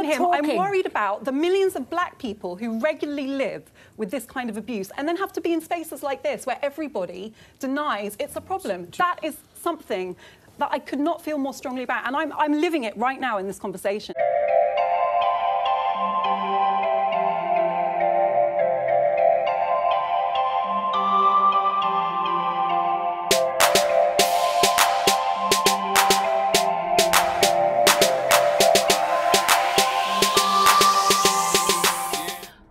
him. talking. I'm worried about the millions of black people who regularly live with this kind of abuse and then have to be in spaces like this where everybody denies it's a problem. That is something that I could not feel more strongly about, and I'm living it right now in this conversation.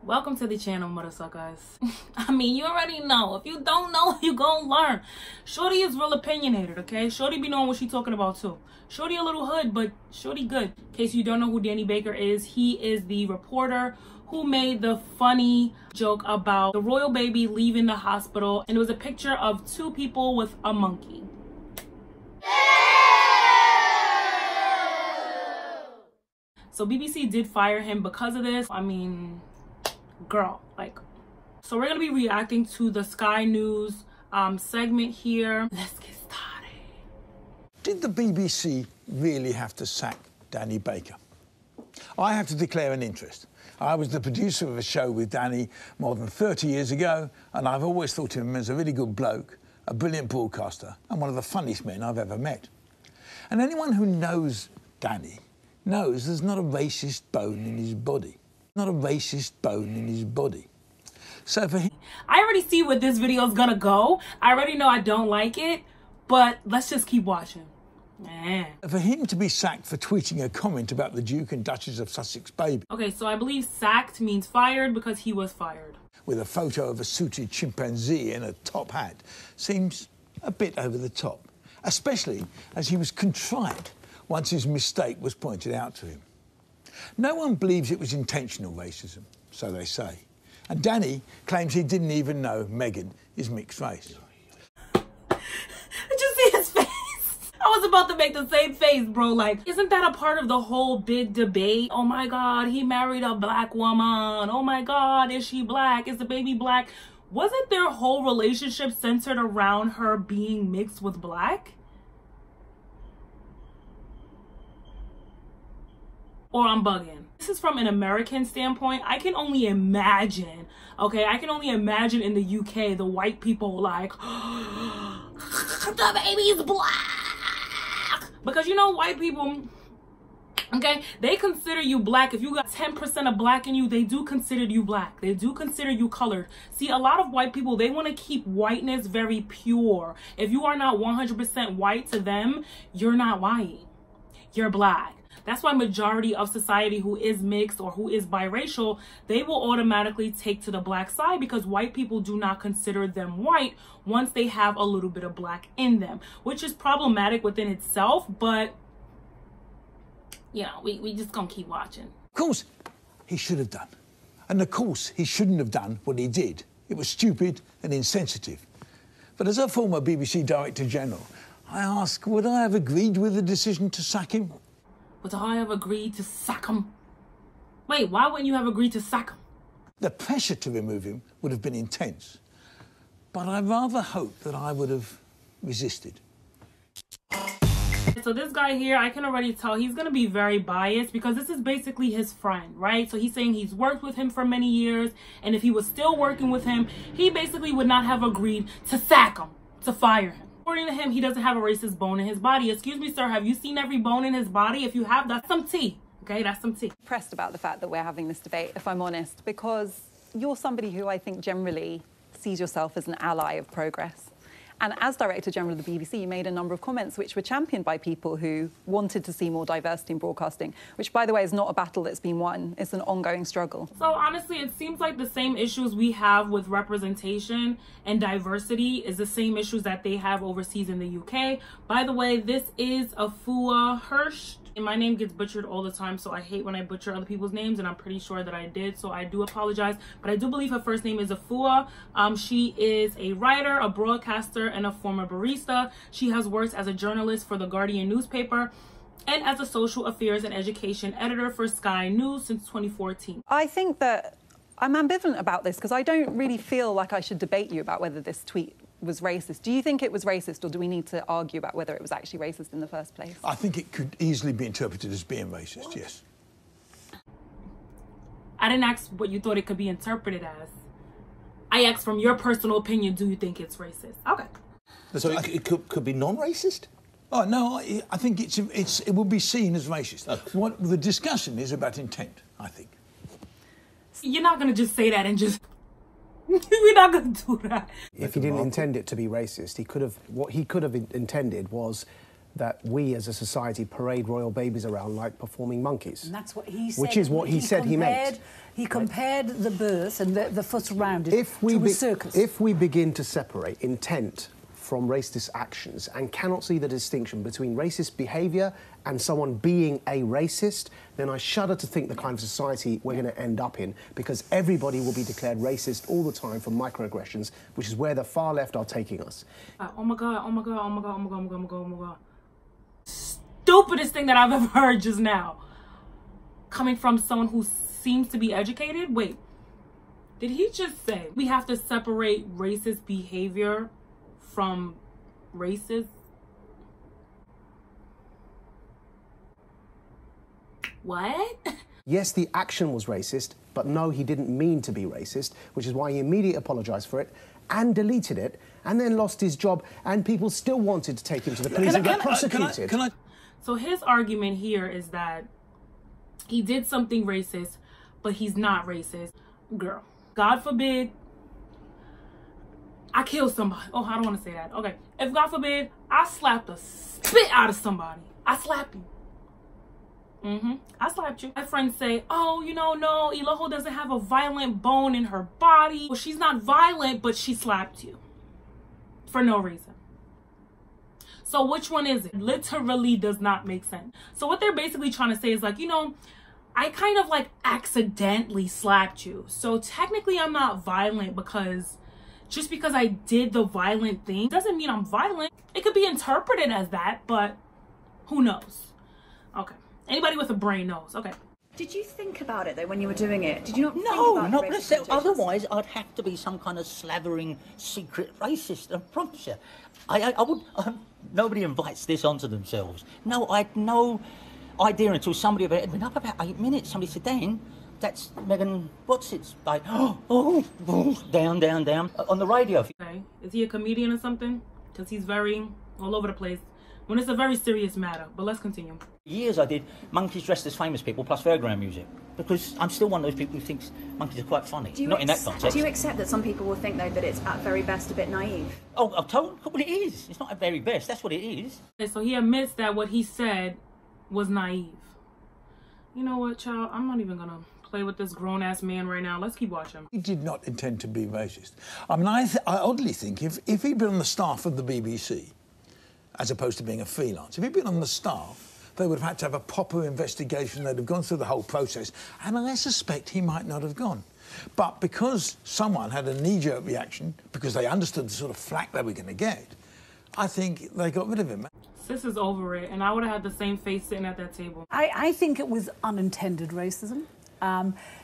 Welcome to the channel, motherfuckers. I mean, you already know. If you don't know, you gonna learn. Shorty is real opinionated, okay? Shorty be knowing what she talking about too. Shorty a little hood, but Shorty good. In case you don't know who Danny Baker is, he is the reporter who made the funny joke about the royal baby leaving the hospital, and it was a picture of two people with a monkey. So BBC did fire him because of this. I mean, girl, like, so we're gonna be reacting to the Sky News segment here. Let's get started. Did the BBC really have to sack Danny Baker? I have to declare an interest. I was the producer of a show with Danny more than 30 years ago, and I've always thought of him as a really good bloke, a brilliant broadcaster, and one of the funniest men I've ever met. And anyone who knows Danny knows there's not a racist bone in his body. Not a racist bone in his body. So for him... I already see where this video is gonna go. I already know I don't like it, but let's just keep watching. Man. For him to be sacked for tweeting a comment about the Duke and Duchess of Sussex baby... Okay, so I believe sacked means fired because he was fired. ...with a photo of a suited chimpanzee in a top hat seems a bit over the top, especially as he was contrite once his mistake was pointed out to him. No one believes it was intentional racism, so they say. And Danny claims he didn't even know Meghan is mixed race. Did you see his face? I was about to make the same face, bro. Like, isn't that a part of the whole big debate? Oh my God, he married a black woman. Oh my God, is she black? Is the baby black? Wasn't their whole relationship centered around her being mixed with black? Or I'm bugging. This is from an American standpoint. I can only imagine, okay? I can only imagine in the UK, the white people like, the baby's black. Because you know, white people, okay, they consider you black. If you got 10% of black in you, they do consider you black. They do consider you colored. See, a lot of white people, they want to keep whiteness very pure. If you are not 100% white to them, you're not white. You're black. That's why majority of society who is mixed or who is biracial, they will automatically take to the black side because white people do not consider them white once they have a little bit of black in them, which is problematic within itself. But, you know, we just gonna keep watching. Of course, he should have done. And of course, he shouldn't have done what he did. It was stupid and insensitive. But as a former BBC Director General, I ask, would I have agreed with the decision to sack him? Would I have agreed to sack him? Wait, why wouldn't you have agreed to sack him? The pressure to remove him would have been intense. But I rather hope that I would have resisted. So this guy here, I can already tell he's going to be very biased because this is basically his friend, right? So he's saying he's worked with him for many years. And if he was still working with him, he basically would not have agreed to sack him, to fire him. According to him, he doesn't have a racist bone in his body. Excuse me, sir, have you seen every bone in his body? If you have, that's some tea, okay? That's some tea. Impressed about the fact that we're having this debate, if I'm honest, because you're somebody who I think generally sees yourself as an ally of progress. And as Director General of the BBC, you made a number of comments which were championed by people who wanted to see more diversity in broadcasting, which, by the way, is not a battle that's been won. It's an ongoing struggle. So honestly, it seems like the same issues we have with representation and diversity is the same issues that they have overseas in the UK. By the way, this is Afua Hirsch. And my name gets butchered all the time, so I hate when I butcher other people's names, and I'm pretty sure that I did, so I do apologize. But I do believe her first name is Afua. She is a writer, a broadcaster, and a former barista. She has worked as a journalist for the Guardian newspaper and as a social affairs and education editor for Sky News since 2014. I think that I'm ambivalent about this because I don't really feel like I should debate you about whether this tweet was racist. Do you think it was racist, or do we need to argue about whether it was actually racist in the first place? I think it could easily be interpreted as being racist, yes. I didn't ask what you thought it could be interpreted as. I asked from your personal opinion, do you think it's racist? Okay. So it could be non-racist? Oh, no, I think it will be seen as racist. What the discussion is about intent, I think. You're not going to just say that and just... We're not going to do that. If he didn't intend it to be racist, what he could have intended was that we as a society parade royal babies around like performing monkeys. And that's what he said. Which is what he said he meant. He compared the birth and the foot around it to a circus. If we begin to separate intent from racist actions and cannot see the distinction between racist behaviour and someone being a racist, then I shudder to think the kind of society we're going to end up in, because everybody will be declared racist all the time for microaggressions, which is where the far left are taking us. Oh my God, oh my God, oh my God, oh my God, oh my God, oh my God, oh my God. Stupidest thing that I've ever heard just now. Coming from someone who seems to be educated? Wait, did he just say we have to separate racist behavior from racist? What? Yes, the action was racist, but no, he didn't mean to be racist, which is why he immediately apologised for it and deleted it, and then lost his job, and people still wanted to take him to the police and get prosecuted. So his argument here is that he did something racist, but he's not racist. Girl, God forbid I kill somebody. Oh, I don't want to say that. Okay, if God forbid I slap the spit out of somebody, I slap you. I slapped you. My friends say, oh, you know, no, Eloho doesn't have a violent bone in her body. Well, she's not violent, but she slapped you for no reason. So which one is it? Literally does not make sense. So what they're basically trying to say is like, you know, I kind of like accidentally slapped you. So technically I'm not violent, because just because I did the violent thing doesn't mean I'm violent. It could be interpreted as that, but who knows? Okay. Anybody with a brain knows. Okay. Did you think about it though when you were doing it? Did you not think about not necessarily. Otherwise, I'd have to be some kind of slavering secret racist. I promise you. I would. Nobody invites this onto themselves. No, I had no idea until somebody had been up about 8 minutes. Somebody said, Dan, that's Megan. What's it? Like, down, down, down on the radio. Okay. Is he a comedian or something? Because he's very all over the place when it's a very serious matter. But let's continue. Years I did monkeys dressed as famous people plus fairground music, because I'm still one of those people who thinks monkeys are quite funny. Not in that context. Do you accept that some people will think though that it's at very best a bit naive? Oh, I've told what it is. It's not at very best. That's what it is. Okay, so he admits that what he said was naive. You know what, child? I'm not even gonna play with this grown-ass man right now. Let's keep watching. He did not intend to be racist. I mean, I oddly think if he'd been on the staff of the BBC, as opposed to being a freelance, if he'd been on the staff, they would have had to have a proper investigation. They'd have gone through the whole process, and I suspect he might not have gone. But because someone had a knee-jerk reaction, because they understood the sort of flack they were going to get, I think they got rid of him. Sis is over it, and I would have had the same face sitting at that table. I think it was unintended racism.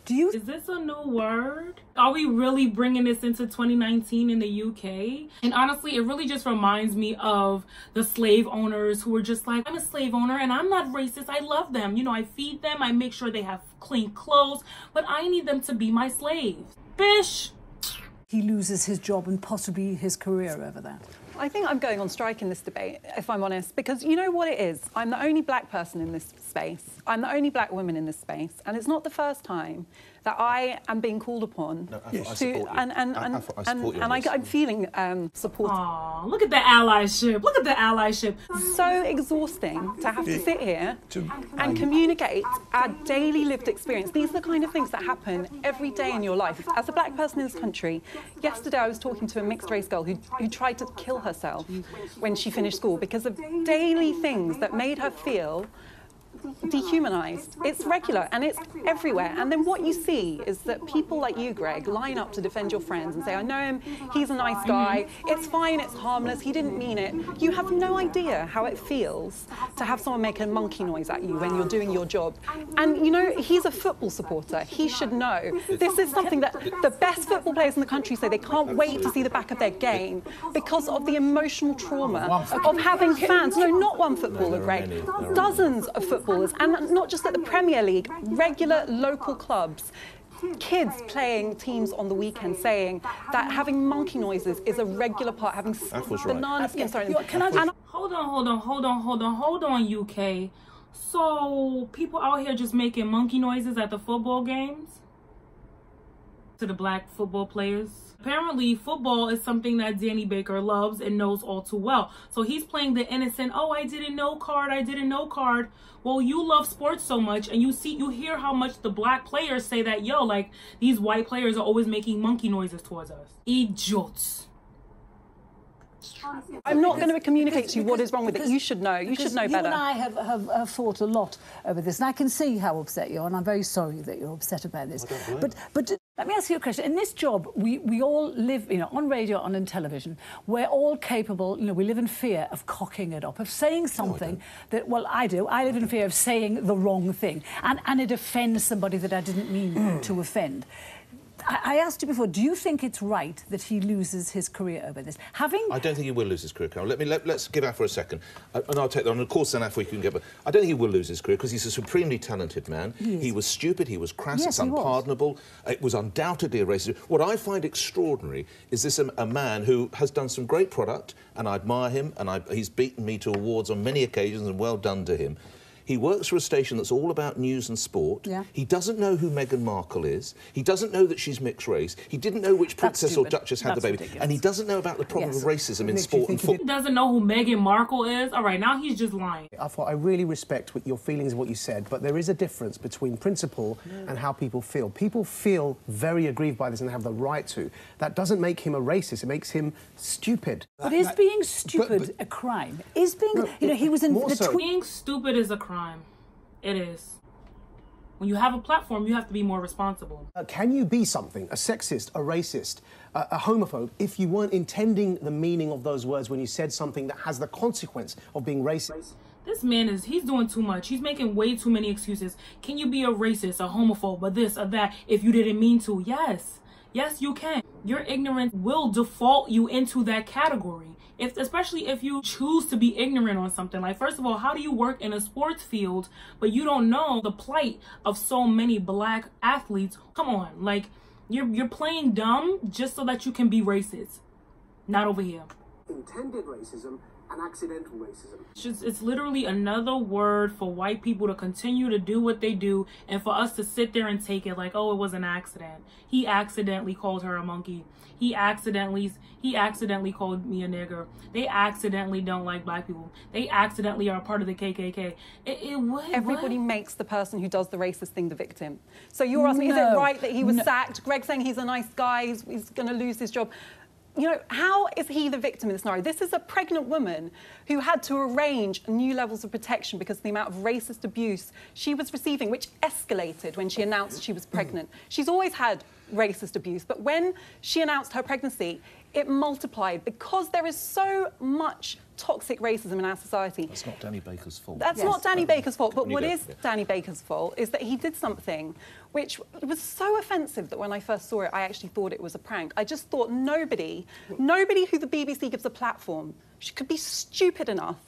Is this a new word? Are we really bringing this into 2019 in the UK? And honestly, it really just reminds me of the slave owners who were just like, I'm a slave owner and I'm not racist. I love them. You know, I feed them. I make sure they have clean clothes, but I need them to be my slaves. Bish! He loses his job and possibly his career over that. I think I'm going on strike in this debate, if I'm honest, because you know what it is? I'm the only black person in this space. I'm the only black woman in this space, and it's not the first time that I am being called upon to, I'm feeling supported. Aw, look at the allyship. Look at the allyship. So exhausting to have to sit here and communicate our daily lived experience. These are the kind of things that happen every day in your life. As a black person in this country, yesterday I was talking to a mixed race girl who tried to kill herself when she finished school because of daily things that made her feel dehumanized. It's regular and it's everywhere. And then what you see is that people like you, Greg, line up to defend your friends and say, I know him, he's a nice guy, it's fine, it's harmless, he didn't mean it. You have no idea how it feels to have someone make a monkey noise at you when you're doing your job. And you know, he's a football supporter. He should know. This is something that the best football players in the country say they can't wait to see the back of their game because of the emotional trauma of having fans. No, not one footballer, Greg. Dozens of footballers, and not just at the Premier League, regular local clubs kids playing teams on the weekend saying that having monkey noises is a regular part, having bananas. Yeah, sorry. Hold on, UK. So people out here just making monkey noises at the football games to the black football players. Apparently, football is something that Danny Baker loves and knows all too well. So he's playing the innocent, oh, I didn't know card. Well, you love sports so much, and you hear how much the black players say that, yo, like, these white players are always making monkey noises towards us. Idiots. I'm not going to communicate to you what is wrong with it. You should know. You should know better. You and I have fought a lot over this, and I can see how upset you are, and I'm very sorry that you're upset about this. But let me ask you a question. In this job, we all live, on radio, on television. We're all capable, we live in fear of cocking it up, of saying something that, well, I do. I live in fear of saying the wrong thing, and it offends somebody that I didn't mean to offend. I asked you before, do you think it's right that he loses his career over this? I don't think he will lose his career, Carol. Let's give Afro a second. And I'll take that on. Of course, then Afro, you can get... But I don't think he will lose his career because he's a supremely talented man. He was stupid, he was crass, it's unpardonable. It was undoubtedly a racist. What I find extraordinary is this a man who has done some great product, and I admire him, and he's beaten me to awards on many occasions, and well done to him. He works for a station that's all about news and sport. Yeah. He doesn't know who Meghan Markle is. He doesn't know that she's mixed race. He didn't know which princess or duchess had the baby. Ridiculous. And he doesn't know about the problem of racism in sport and football. He doesn't know who Meghan Markle is? All right, now he's just lying. I really respect your feelings of what you said, but there is a difference between principle and how people feel. People feel very aggrieved by this and they have the right to. That doesn't make him a racist. It makes him stupid. But is being stupid a crime? Is being... he was in the tweet... Being stupid is a crime. It is. When you have a platform, you have to be more responsible. Can you be something, a sexist, a racist, a homophobe, if you weren't intending the meaning of those words when you said something that has the consequence of being racist? This man he's doing too much. He's making way too many excuses. Can you be a racist, a homophobe, or this or that if you didn't mean to? Yes. Yes, you can. Your ignorance will default you into that category. Especially if you choose to be ignorant on something. Like, first of all, how do you work in a sports field, but you don't know the plight of so many black athletes? Come on, like, you're playing dumb just so that you can be racist. Not over here. Intended racism and accidental racism. It's literally another word for white people to continue to do what they do and for us to sit there and take it like, oh, it was an accident. He accidentally called her a monkey. He accidentally called me a nigger. They accidentally don't like black people. They accidentally are a part of the KKK. Everybody makes the person who does the racist thing the victim. So you're asking, is it right that he was sacked? Greg's saying he's a nice guy, he's going to lose his job. How is he the victim in this scenario? This is a pregnant woman who had to arrange new levels of protection because of the amount of racist abuse she was receiving, which escalated when she announced she was pregnant. She's always had racist abuse, but when she announced her pregnancy, it multiplied because there is so much toxic racism in our society. That's not Danny Baker's fault. That's not Danny Baker's fault, but what is Danny Baker's fault is that he did something which was so offensive that when I first saw it, I actually thought it was a prank. I just thought nobody who the BBC gives a platform could be stupid enough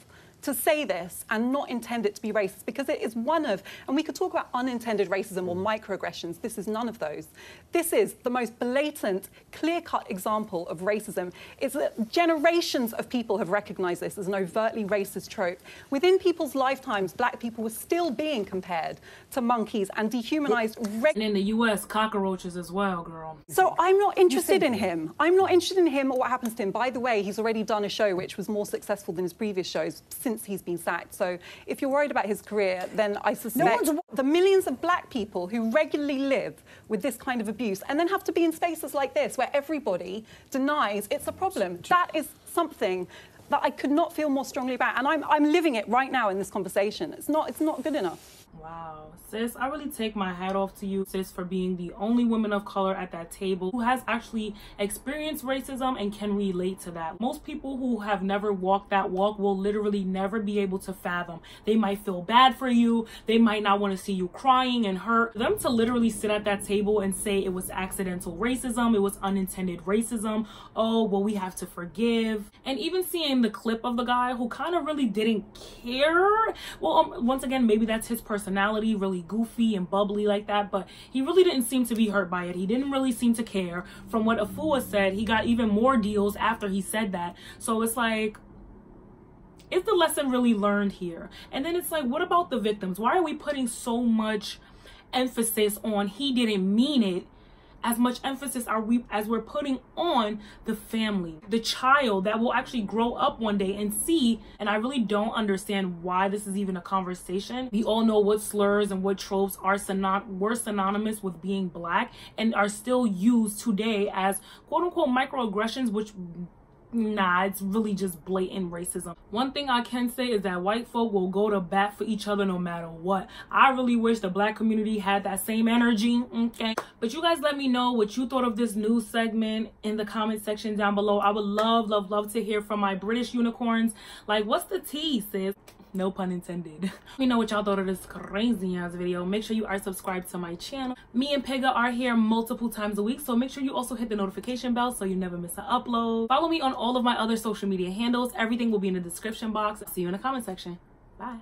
to say this and not intend it to be racist, because it is one of, and we could talk about unintended racism or microaggressions, this is none of those. This is the most blatant, clear-cut example of racism. It's that generations of people have recognised this as an overtly racist trope. Within people's lifetimes, black people were still being compared to monkeys and dehumanised. And in the US, cockroaches as well, girl. So I'm not interested in him. I'm not interested in him or what happens to him. By the way, he's already done a show which was more successful than his previous shows since he's been sacked. So if you're worried about his career, then I suspect the millions of black people who regularly live with this kind of abuse and then have to be in spaces like this where everybody denies it's a problem. That is something that I could not feel more strongly about, and I'm living it right now in this conversation. It's not good enough. Wow, sis, I really take my hat off to you, sis, for being the only woman of color at that table who has actually experienced racism and can relate to that. Most people who have never walked that walk will literally never be able to fathom. They might feel bad for you. They might not want to see you crying and hurt. For them to literally sit at that table and say it was accidental racism, it was unintended racism, oh, well, we have to forgive. And even seeing the clip of the guy who kind of really didn't care. Well, once again, maybe that's his personality. personality, really goofy and bubbly like that, but he really didn't seem to be hurt by it. He didn't really seem to care. From what Afua said, he got even more deals after he said that. So it's like, is the lesson really learned here? And then it's like, what about the victims? Why are we putting so much emphasis on he didn't mean it? As much emphasis as we're putting on the family, the child that will actually grow up one day and see. And I really don't understand why this is even a conversation. We all know what slurs and what tropes were synonymous with being black and are still used today as quote unquote microaggressions, which nah, it's really just blatant racism. One thing I can say is that white folk will go to bat for each other no matter what. I really wish the black community had that same energy, okay? But you guys let me know what you thought of this news segment in the comment section down below. I would love to hear from my British unicorns. Like, what's the tea, sis? No pun intended. Let me know what y'all thought of this crazy ass video. Make sure you are subscribed to my channel. Me and Pega are here multiple times a week, so make sure you also hit the notification bell so you never miss an upload. Follow me on all of my other social media handles. Everything will be in the description box. See you in the comment section. Bye.